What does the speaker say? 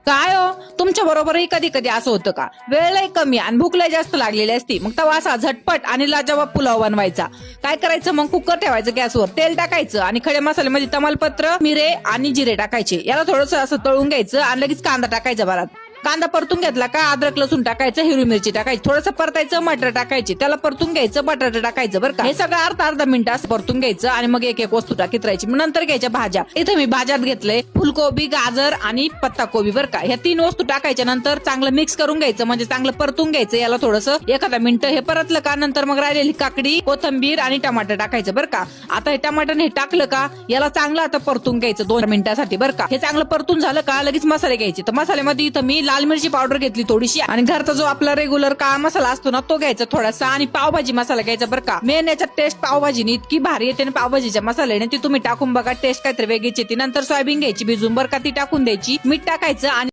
काय हो, तुमच्या बरोबरही कधी कधी असं होतं का? वेळ लय कमी आणि भूक लय जास्त लागलेली असती, मग तवा असा झटपट आणि लाजवाब पुलाव बनवायचा. काय करायचं, मग कुकर ठेवायचं गॅसवर, तेल टाकायचं आणि खडे मसाल्यामध्ये तमालपत्र, मिरे आणि जिरे टाकायचे. याला थोडंसं असं तळून घ्यायचं आणि लगेच कांदा टाकायचा बरात. कांदा परतून घेतला का अद्रक लसूण टाकायचं, हिरवी मिरची टाकायची, थोडंसं परतायचं, मटर टाकायची, त्याला परतून घ्यायचं, बटाटा टाकायचं बरं का. हे सगळं अर्धा मिनिट असं परतून घ्यायचं आणि मग एक एक वस्तू टाकीत राहायची. मग नंतर घ्यायच्या भाज्या. इथे मी भाज्यात घेतलंय फुलकोबी, गाजर आणि पत्ताकोबी बरं का. ह्या 3 वस्तू टाकायच्या, नंतर चांगलं मिक्स करून घ्यायचं, म्हणजे चांगलं परतून घ्यायचं. याला थोडंसं एखादा मिनिट हे परतलं का नंतर मग राहिलेली काकडी, कोथंबीर आणि टमाटर टाकायचं बरं का. आता हे टमाटर हे टाकलं का याला चांगलं आता परतून घ्यायचं 2 मिनिटासाठी बरं का. हे चांगलं परतून झालं का लगेच मसाले घ्यायचे. तर मसाल्यामध्ये इथं मी लाल मिरची पावडर घेतली थोडीशी आणि घरचा जो आपला रेग्युलर काळा मसाला असतो ना तो घ्यायचा थोडासा, आणि पावभाजी मसाला घ्यायचा बरं का. मेन याच्यात टेस्ट पावभाजीने इतकी भारी येते ना पावभाजीच्या मसाल्याने, ती तुम्ही टाकून बघा, टेस्ट काहीतरी वेगळीच येते. नंतर सोयाबीन घ्यायची भिजून बरं का, ती टाकून द्यायची, मीठ टाकायचं आणि